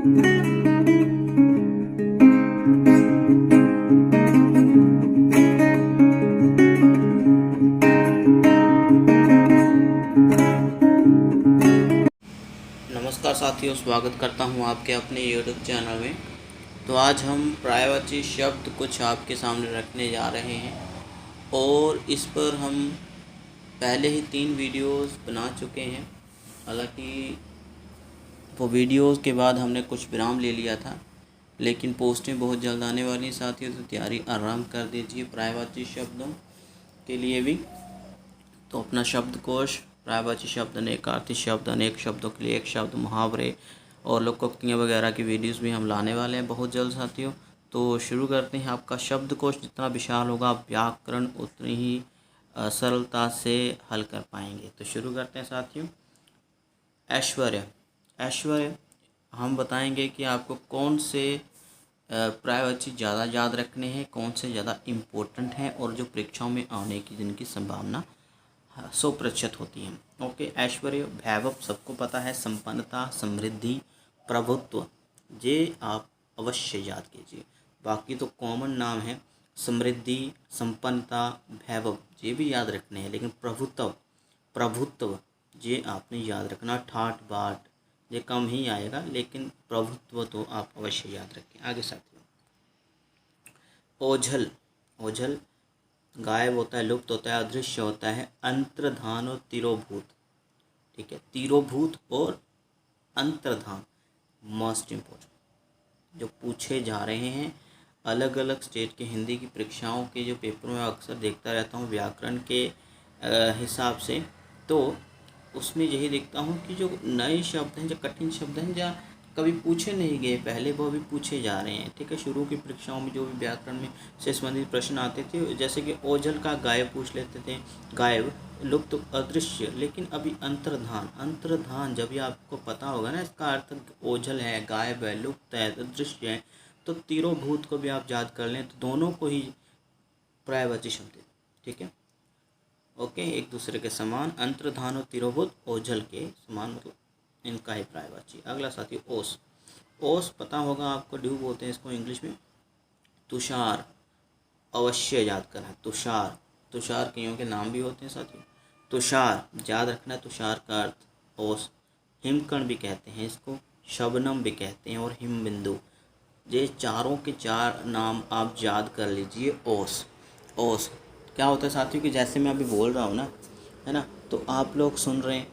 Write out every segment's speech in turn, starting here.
नमस्कार साथियों, स्वागत करता हूं आपके अपने YouTube चैनल में। तो आज हम पर्यायवाची शब्द कुछ आपके सामने रखने जा रहे हैं और इस पर हम पहले ही 3 वीडियोस बना चुके हैं। हालांकि वो वीडियोस के बाद हमने कुछ विराम ले लिया था, लेकिन पोस्टें बहुत जल्द आने वाली साथियों, तो तैयारी आराम कर दीजिए पर्यायवाची शब्दों के लिए भी। तो अपना शब्दकोश, पर्यायवाची शब्द, अनेकार्थी शब्द, अनेक शब्दों के लिए एक शब्द, मुहावरे और लोकोक्तियाँ वगैरह की वीडियोस भी हम लाने वाले हैं बहुत जल्द साथियों। तो शुरू करते हैं। आपका शब्दकोश जितना विशाल होगा, आप व्याकरण उतनी ही सरलता से हल कर पाएंगे। तो शुरू करते हैं साथियों। ऐश्वर्य। ऐश्वर्य हम बताएंगे कि आपको कौन से पर्यायवाची ज़्यादा याद रखने हैं, कौन से ज़्यादा इम्पोर्टेंट हैं और जो परीक्षाओं में आने की जिनकी संभावना 100% होती है। ओके, ऐश्वर्य, वैभव सबको पता है, संपन्नता, समृद्धि, प्रभुत्व, ये आप अवश्य याद कीजिए। बाकी तो कॉमन नाम है, समृद्धि, संपन्नता, वैभव, ये भी याद रखने हैं, लेकिन प्रभुत्व ये आपने याद रखना। ठाट बाट ये कम ही आएगा, लेकिन प्रभुत्व तो आप अवश्य याद रखें। आगे साथियों, ओझल। ओझल गायब होता है, लुप्त होता है, अदृश्य होता है, अंतर्धान और तिरोभूत। ठीक है, तिरोभूत और अंतर्धान मोस्ट इम्पोर्टेंट जो पूछे जा रहे हैं। अलग अलग स्टेट के हिंदी की परीक्षाओं के जो पेपर में अक्सर देखता रहता हूँ व्याकरण के हिसाब से, तो उसमें यही देखता हूँ कि जो नए शब्द हैं, जो कठिन शब्द हैं, जो कभी पूछे नहीं गए पहले, वो भी पूछे जा रहे हैं। ठीक है, शुरू की परीक्षाओं में जो भी व्याकरण में से संबंधित प्रश्न आते थे, जैसे कि ओझल का गायब पूछ लेते थे, गायब, लुप्त, अदृश्य, लेकिन अभी अंतर्धान जब भी आपको पता होगा ना, इसका अर्थ ओझल है, गायब है, लुप्त है, अदृश्य है, तो तिरोभूत को भी आप याद कर लें, तो दोनों को ही पर्यायवाची शब्द। ठीक है, ओके, एक दूसरे के समान, अंतर्धान और तिरोभूत ओझल के समान, मतलब इनका ही पर्यायवाची। अगला साथी ओस। ओस पता होगा आपको, ड्यू बोलते हैं इसको इंग्लिश में। तुषार अवश्य याद करना है। तुषार, तुषार कईयों के नाम भी होते हैं साथियों। तुषार याद रखना है, तुषार का अर्थ ओस। हिमकण भी कहते हैं इसको, शबनम भी कहते हैं, और हिमबिंदु, ये चारों के चार नाम आप याद कर लीजिए। ओस। ओस क्या होता है साथियों कि जैसे मैं अभी बोल रहा हूँ ना, है ना, तो आप लोग सुन रहे हैं,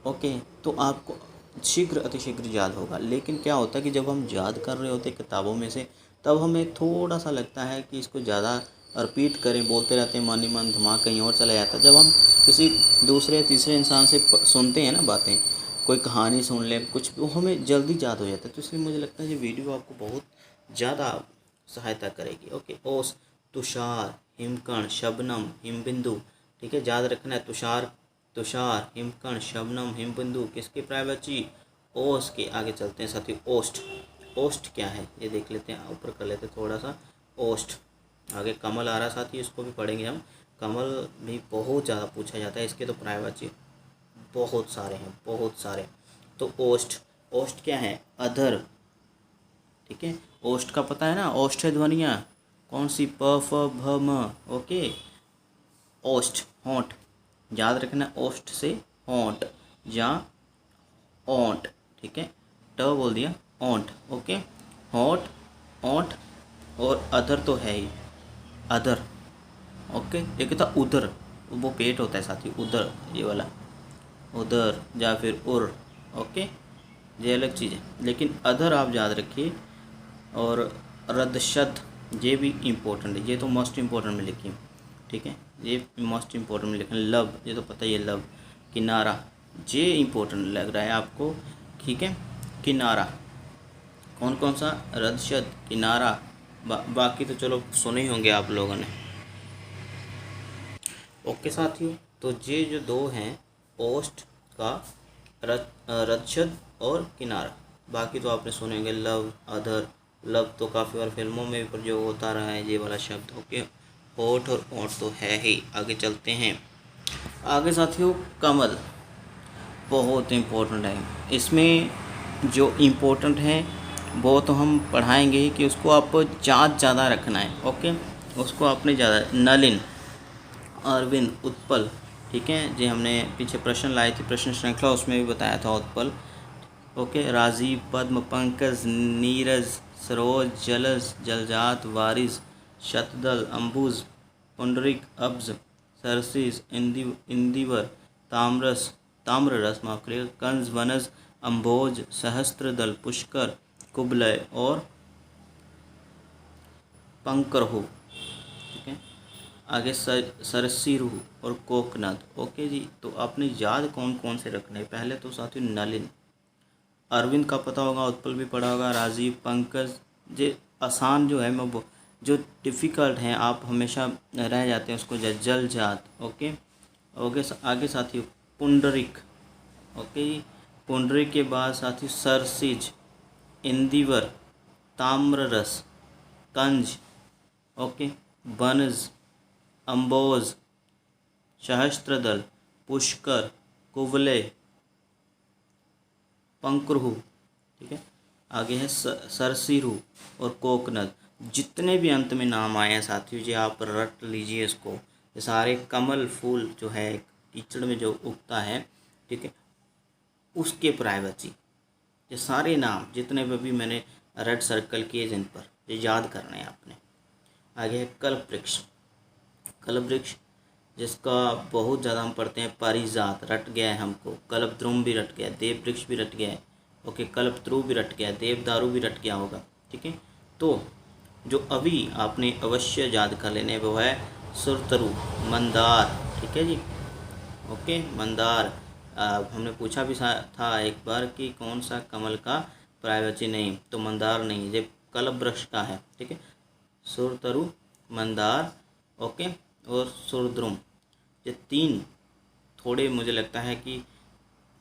ओके, तो आपको शीघ्र अतिशीघ्र याद होगा। लेकिन क्या होता है कि जब हम याद कर रहे होते किताबों में से, तब हमें थोड़ा सा लगता है कि इसको ज़्यादा रिपीट करें, बोलते रहते हैं, मन ही मन दिमाग कहीं और चला जाता है। जब हम किसी दूसरे तीसरे इंसान से सुनते हैं ना बातें, कोई कहानी सुन ले, कुछ, वो हमें जल्दी याद हो जाता है। तो इसलिए मुझे लगता है ये वीडियो आपको बहुत ज़्यादा सहायता करेगी। ओके, ओस, तुषार, हिमकण, शबनम, हिमबिंदु। ठीक है, याद रखना है। तुषार, तुषार, हिमकण, शबनम, हिमबिंदु किसके पर्यायवाची? ओस के। आगे चलते हैं साथियों, ओष्ठ। ओष्ठ क्या है ये देख लेते हैं, ऊपर कर लेते हैं थोड़ा सा। ओष्ठ, आगे कमल आ रहा साथी, इसको भी पढ़ेंगे हम। कमल भी बहुत ज़्यादा पूछा जाता है, इसके तो पर्यायवाची बहुत सारे हैं, बहुत सारे। तो ओष्ठ, ओष्ठ क्या है? अधर। ठीक है, ओष्ठ का पता है ना, ओष्ठ ध्वनियाँ कौन सी? प, फ, भ, म। ओके, ओष्ठ, होंठ, याद रखना, ओष्ठ से होंठ या ओंठ। ठीक है, ट बोल दिया, ओंठ। ओके, होंठ, ओंठ, और अधर तो है ही, अधर। ओके, एक था उदर, वो पेट होता है साथी, उदर, ये वाला उदर, या फिर उर। ओके, ये अलग चीज़ है, लेकिन अधर आप याद रखिए। और रदशद, ये भी इम्पोर्टेंट है, ये तो मोस्ट इम्पोर्टेंट में लिखिए। ठीक है, ये मोस्ट इम्पोर्टेंट में लिखें। लब, ये तो पता ही है, लब। किनारा, ये इम्पोर्टेंट लग रहा है आपको। ठीक है, किनारा, कौन कौन सा? रदशद, किनारा। बाकी तो चलो सुने ही होंगे आप लोगों ने। ओके साथियों, तो ये जो दो हैं, ओष्ठ का, रदशद और किनारा, बाकी तो आपने सुने होंगे, लव, अधर। लव तो काफ़ी बार फिल्मों में भी प्रयोग होता रहा है, ये वाला शब्द। ओके, होठ और ओठ तो है ही। आगे चलते हैं। आगे साथियों, कमल बहुत इम्पोर्टेंट है। इसमें जो इम्पोर्टेंट है वो तो हम पढ़ाएंगे ही कि उसको आपको याद ज़्यादा रखना है। ओके, उसको आपने ज़्यादा नलिन, अरविंद, उत्पल, ठीक है जी। हमने पीछे प्रश्न लाए थे, प्रश्न श्रृंखला, उसमें भी बताया था उत्पल। ओके, राजीव, पद्म, पंकज, नीरज, सरोज, जलज, जलजात, वारिस, शतदल, अंबुज, पुंडरिक, अब्ज, सरसीस, इंदिवर, ताम्रस, ताम्ररस, माफ करिएगा, कंज, वनज, अम्भोज, सहस्त्रदल, पुष्कर, कुबलय और पंकरहु, ठीक है। आगे सरसीरु और कोकनद। ओके जी, तो आपने याद कौन कौन से रखने हैं? पहले तो साथियों नलिन, अरविंद का पता होगा, उत्पल भी पढ़ा होगा, राजीव, पंकज। जो आसान जो है मैं वो, जो डिफ़िकल्ट हैं आप हमेशा रह जाते हैं उसको, जल जात। ओके ओके, आगे साथियों पुंडरिक। ओके जी, पुंडरिक के बाद साथियों सरसिज, इंदिवर, ताम्ररस, कंज, ओके, बनज, अम्बोज, सहस्त्रदल, पुष्कर, कुवलय, पंक्रुहु, ठीक है। आगे है सरसीरु और कोकनद। जितने भी अंत में नाम आए हैं साथियों जी, आप रट लीजिए इसको। ये सारे कमल फूल जो है कीचड़ में जो उगता है, ठीक है, उसके प्रायवची, ये सारे नाम जितने पे भी मैंने रेड सर्कल किए जिन पर, ये याद करने हैं आपने। आगे है कल्प वृक्ष। कल्प वृक्ष जिसका बहुत ज़्यादा हम पढ़ते हैं, पारिजात रट गया है हमको, कल्पद्रुम भी रट गया, देव वृक्ष भी रट गया है। ओके, कल्पत्रु भी रट गया, देवदारू भी रट गया होगा, ठीक है। तो जो अभी आपने अवश्य याद कर लेने वो है सुरतरु, मंदार, ठीक है जी। ओके, मंदार। हमने पूछा भी था एक बार कि कौन सा कमल का प्रायवची नहीं, तो मंदार नहीं, ये कल्प वृक्ष का है, ठीक है। सुरतरु, मंदार, ओके, और सुरद्रुम, ये तीन थोड़े मुझे लगता है कि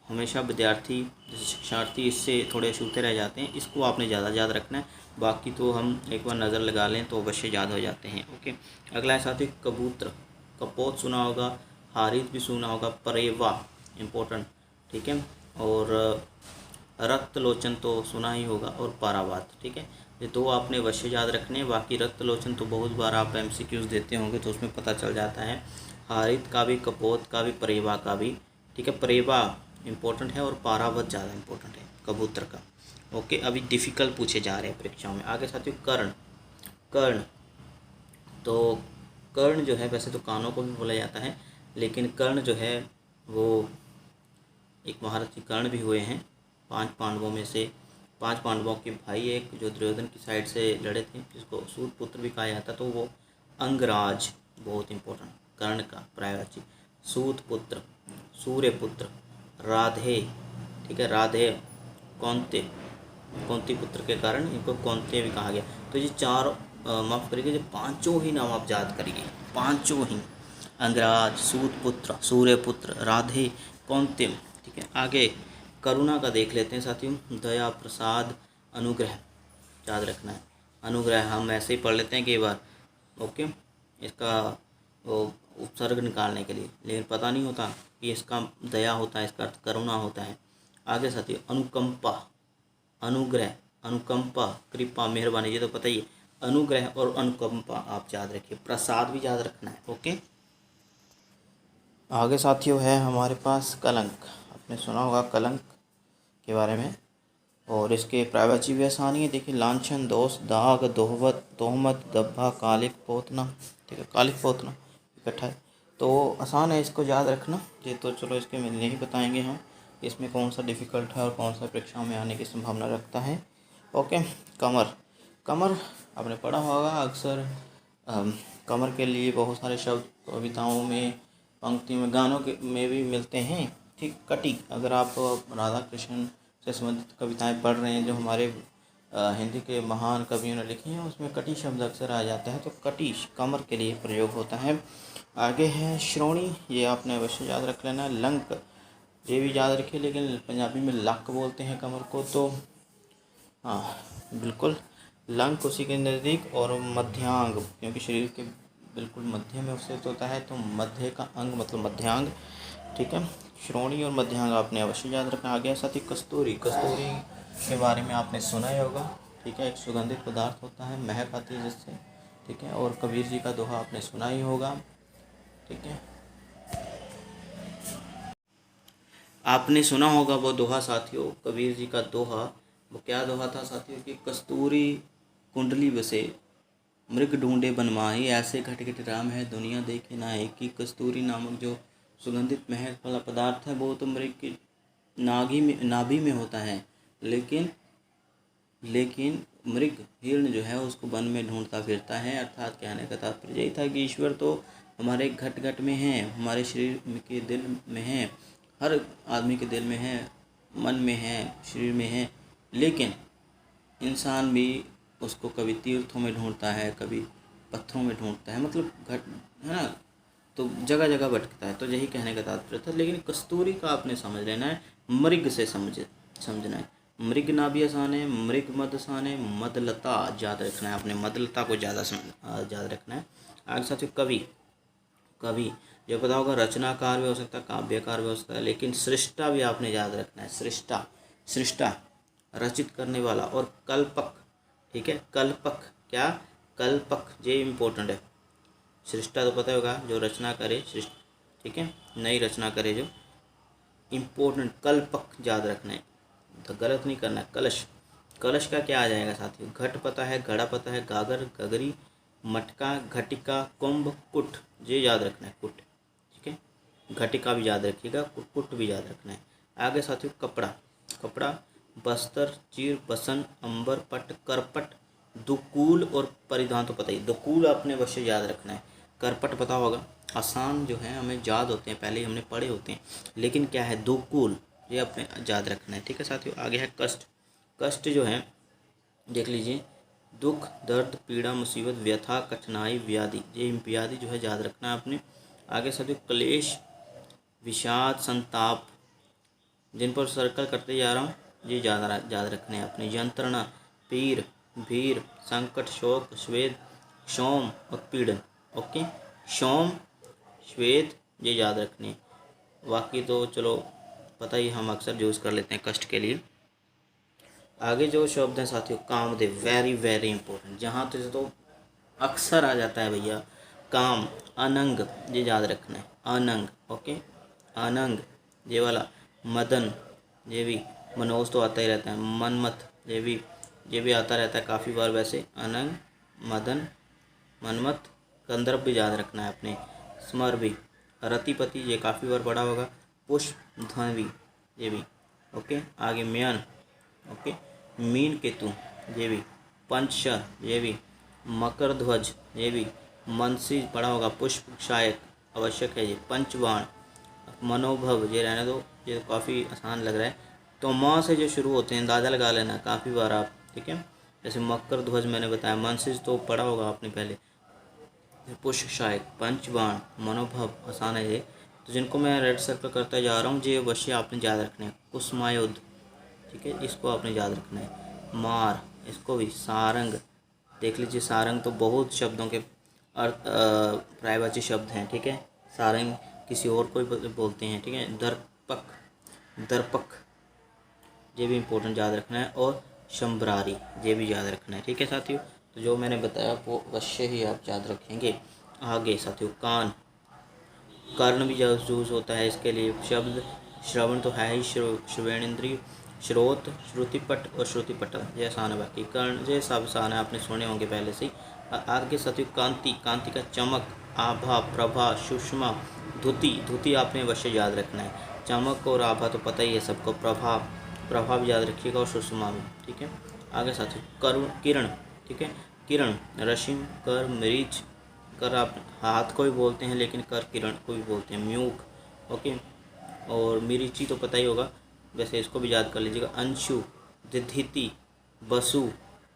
हमेशा विद्यार्थी जैसे शिक्षार्थी इससे थोड़े छूते रह जाते हैं। इसको आपने ज़्यादा याद रखना है, बाकी तो हम एक बार नज़र लगा लें तो अवश्य याद हो जाते हैं। ओके, अगला है साथी कबूतर। कपोत सुना होगा, हारित भी सुना होगा, परेवा इम्पोर्टेंट, ठीक है, और रक्तलोचन तो सुना ही होगा, और पारावात, ठीक है। ये दो आपने अवश्य याद रखने हैं। बाकी रक्तलोचन तो बहुत बार आप MCQs देते होंगे तो उसमें पता चल जाता है। हारित का भी, कपोत का भी, परेवा का भी, ठीक है। परेवा इम्पोर्टेंट है और पारावत ज़्यादा इम्पोर्टेंट है कबूतर का। ओके, अभी डिफ़िकल्ट पूछे जा रहे हैं परीक्षाओं में। आगे साथियों कर्ण। कर्ण, तो कर्ण जो है वैसे तो कानों को भी बोला जाता है, लेकिन कर्ण जो है वो एक महारथी कर्ण भी हुए हैं। 5 पांडवों में से, 5 पांडवों के भाई एक जो दुर्योधन की साइड से लड़े थे, जिसको सूतपुत्र भी कहा जाता, तो वो अंगराज, बहुत इंपॉर्टेंट, कर्ण का प्रायवाची, सूतपुत्र, सूर्यपुत्र, राधे, ठीक है, राधे, कौंते, कौंती पुत्र के कारण इनको कौंते भी कहा गया। तो ये चार माफ़ करिए, जो पांचों ही नाम आप याद करिए, पांचों ही, अंगराज, सूतपुत्र, सूर्यपुत्र, राधे, कौंतिम, ठीक है। आगे करुणा का देख लेते हैं साथियों। दया, प्रसाद, अनुग्रह याद रखना है। अनुग्रह हम ऐसे ही पढ़ लेते हैं कई बार, ओके, इसका वो उपसर्ग निकालने के लिए, लेकिन पता नहीं होता कि इसका दया होता है, इसका अर्थ करुणा होता है। आगे साथियों अनुकंपा, अनुग्रह, अनुकंपा, कृपा, मेहरबानी, ये तो पता ही है। अनुग्रह और अनुकंपा आप याद रखिए। प्रसाद भी याद रखना है। ओके, आगे साथियों है हमारे पास कलंक। आपने सुना होगा कलंक के बारे में, और इसके प्रायवाची भी आसानी है। देखिए, लांछन, दोष, दाग, दोहवत, तोहमत, दब्बा, कालिक पोतना, ठीक है, कालिक पोतना इकट्ठा है, तो आसान है इसको याद रखना। ये तो चलो इसके में नहीं बताएंगे हम, इसमें कौन सा डिफ़िकल्ट है और कौन सा परीक्षाओं में आने की संभावना रखता है। ओके, कमर। कमर आपने पढ़ा होगा अक्सर, कमर के लिए बहुत सारे शब्द कविताओं में, पंक्ति में, गानों के में भी मिलते हैं, ठीक। कटी, अगर आप राधा कृष्ण से संबंधित कविताएं पढ़ रहे हैं जो हमारे हिंदी के महान कवियों ने लिखी हैं, उसमें कटी शब्द अक्सर आ जाता है, तो कटी कमर के लिए प्रयोग होता है। आगे है श्रोणी, ये आपने अवश्य याद रख लेना है। लंक, ये भी याद रखिए, लेकिन पंजाबी में लक बोलते हैं कमर को, तो हाँ बिल्कुल लंक उसी के नज़दीक। और मध्यांग, क्योंकि शरीर के बिल्कुल मध्य में स्थित होता है, तो मध्य का अंग मतलब मध्यांग, ठीक है। श्रोणी और मध्यांग आपने अवश्य याद रखना। आ गया साथ ही कस्तूरी। कस्तूरी के बारे में आपने सुना ही होगा, ठीक है, एक सुगंधित पदार्थ होता है, महक आती है जिससे, ठीक है। और कबीर जी का दोहा आपने सुना ही होगा, ठीक है। आपने सुना होगा वो दोहा साथियों, कबीर जी का दोहा। वो क्या दोहा था साथियों कि कस्तूरी कुंडली बसे मृग ढूंढे बनमाही, ऐसे घट घट राम है दुनिया देखे नाहि। कि कस्तूरी नामक जो सुगंधित महक वाला पदार्थ है वो तो मृग की नाभि में होता है, लेकिन मृग हिरण जो है उसको वन में ढूंढता फिरता है। अर्थात कहने का तात्पर्य यही था कि ईश्वर तो हमारे घट घट में है, हमारे शरीर के दिल में है, हर आदमी के दिल में है, मन में है, शरीर में है, लेकिन इंसान भी उसको कभी तीर्थों में ढूंढता है, कभी पत्थरों में ढूंढता है, मतलब घट है ना, तो जगह जगह भटकता है। तो यही कहने का तात्पर्य था। लेकिन कस्तूरी का आपने समझ लेना है, मृग से समझना है। मृग नाभि आसान है, मृग मद आसान है, मदलता याद रखना है, आपने मदलता को ज़्यादा याद रखना है। आगे साथियों कवि जो पता होगा, रचनाकार भी हो सकता है, काव्यकार भी हो सकता है, लेकिन सृष्टा भी आपने याद रखना है। सृष्टा रचित करने वाला, और कल्पक, ठीक है। कल्पक क्या, कल्पक, ये इम्पोर्टेंट है। सृष्टा तो पता होगा जो रचना करे, ठीक है, नई रचना करे जो, इम्पोर्टेंट कल्पक याद रखना है, तो गलत नहीं करना है। कलश का क्या आ जाएगा साथियों, घट पता है, घड़ा पता है, गागर, गगरी, मटका, घटिका, कुंभ, कुट, ये याद रखना है, कुट, ठीक है। घटिका भी याद रखिएगा, कुट भी याद रखना है। आगे साथियों कपड़ा, बस्तर, चीर, बसन, अंबर, पट, करपट, दुकूल और परिधान तो पता ही, दुकूल आपने अवश्य याद रखना है। करपट पता होगा, आसान जो है हमें याद होते हैं, पहले हमने पढ़े होते हैं, लेकिन क्या है दुकूल, ये अपने याद रखना है, ठीक है साथियों। आगे है कष्ट जो है देख लीजिए, दुख, दर्द, पीड़ा, मुसीबत, व्यथा, कठिनाई, व्याधि, ये व्याधि जो है याद रखना है आपने। आगे साथियों क्लेश, विषाद, संताप, जिन पर सर्कल करते जा रहा हूँ, ये याद रखने हैं अपने। यंत्रणा, पीर, भीर, संकट, शोक, स्वेद, शोम और पीड़न, ओके। शोम, श्वेत, ये याद रखने। बाकी तो चलो पता ही, हम अक्सर यूज़ कर लेते हैं कष्ट के लिए। आगे जो शब्द हैं साथियों, कामदेव, वेरी वेरी इंपॉर्टेंट, जहाँ तो अक्सर आ जाता है भैया, काम, अनंग, ये याद रखना है, अनंग, ओके, अनंग, ये वाला। मदन, ये भी, मनोज तो आता ही रहता है, मनमथ, ये भी आता रहता है काफ़ी बार वैसे, अनंग, मदन, मनमथ, गंधर्व भी याद रखना है अपने। स्मर भी, रतिपति, ये काफ़ी बार पढ़ा होगा। पुष्प, धनवी, ये भी, ओके। आगे म्यान, ओके। मीन केतु, ये भी। पंचशर, ये भी। मकर ध्वज, ये भी। मनसी पढ़ा होगा। पुष्प शायक आवश्यक है ये। पंचबाण, मनोभव, ये रहने दो, ये काफ़ी आसान लग रहा है। तो माँ से जो शुरू होते हैं अंदाज़ा लगा लेना काफ़ी बार आप, ठीक है। जैसे मकर ध्वज मैंने बताया, मनसिज तो पढ़ा होगा आपने पहले। पुष्प शायक, पंचबाण, मनोभव, आसान है ये। तो जिनको मैं रेड सर्कल करता जा रहा हूँ, ये अवश्य आपने याद रखना है। कुसुमायुध, ठीक है, इसको आपने याद रखना है। मार, इसको भी। सारंग, देख लीजिए, सारंग तो बहुत शब्दों के अर्थ पर्यायवाची शब्द हैं, ठीक है। सारंग किसी और को भी बोलते हैं, ठीक है। दर्पक, ये भी इम्पोर्टेंट याद रखना है। और शंभरारी, ये भी याद रखना है, ठीक है साथियों। तो जो मैंने बताया वो अवश्य ही आप याद रखेंगे। आगे साथियों कान, कर्ण भी यूज होता है इसके लिए। शब्द श्रवण तो है ही, श्रवणेन्द्रिय, श्रोत, श्रुतिपट और श्रुतिपटल, ये आसान है। बाकी कर्ण ये सब आसान है, आपने सुने होंगे पहले से ही। आगे साथियों कांति का चमक, आभा, प्रभा, सुषमा, धुति आपने अवश्य याद रखना है। चमक और आभा तो पता ही है सबको, प्रभा भी याद रखिएगा, और सुषमा भी, ठीक है। आगे साथियों किरण, ठीक है। किरण, रश्मि, कर, मरीच, कर आप हाथ को भी बोलते हैं, लेकिन कर किरण को भी बोलते हैं। म्यूक, ओके। और मिरीची तो पता ही होगा, वैसे इसको भी याद कर लीजिएगा। अंशु, दिधिति, बसु,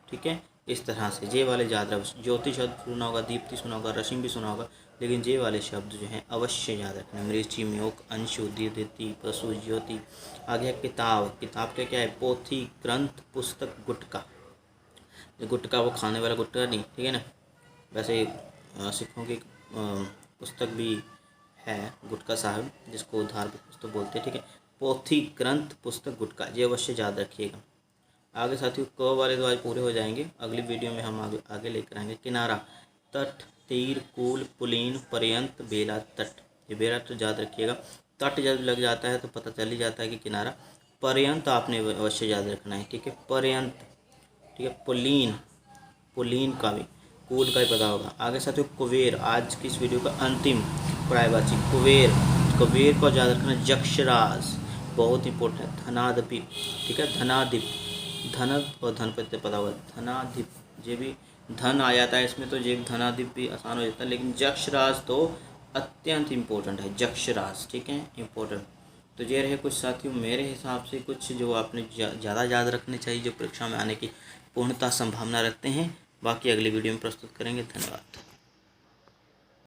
ठीक है। इस तरह से ये वाले याद रख। ज्योति शब्द सुना होगा, दीप्ति सुना होगा, रश्मि भी सुना होगा, लेकिन ये वाले शब्द जो हैं अवश्य याद रखना। मिर्ची, म्यूक, अंशु, दिधिति, बसु, ज्योति। आगे किताब क्या है, पोथी, ग्रंथ, पुस्तक, गुटका। गुटका वो खाने वाला गुटका नहीं, ठीक है ना। वैसे सिखों की पुस्तक भी है गुटका साहब, जिसको धार्मिक पुस्तक बोलते हैं, ठीक है। पोथी, ग्रंथ, पुस्तक, गुटका, ये अवश्य याद रखिएगा। आगे साथियों क वाले तो आज पूरे हो जाएंगे, अगली वीडियो में हम आगे लेकर आएंगे। किनारा, तट, तीर, कूल, पुलीन, पर्यंत, बेला, तट। ये बेला तो याद रखिएगा। तट जब लग जाता है तो पता चल ही जाता है कि किनारा। पर्यंत आपने अवश्य याद रखना है, ठीक है, पर्यंत, ठीक है। पुलीन, पुलीन का भी, कूल का ही पता होगा। आगे साथियों कुबेर, आज की इस वीडियो का अंतिम पढ़ाई कुबेर, कुबेर को याद रखना। यक्षराज बहुत इंपॉर्टेंट है। धनाधिप, ठीक है, धनाधिप, धनक और धनपति पता होगा। धनाधिप, ये भी धन आ जाता है इसमें, तो ये धनाधिप भी आसान हो जाता है, लेकिन यक्षराज तो अत्यंत इम्पोर्टेंट है, यक्षराज, ठीक है, इम्पोर्टेंट। तो ये रहे कुछ साथियों मेरे हिसाब से कुछ जो आपने ज़्यादा याद रखने चाहिए, जो परीक्षा में आने की पूर्णतः संभावना रखते हैं। बाकी अगली वीडियो में प्रस्तुत करेंगे। धन्यवाद।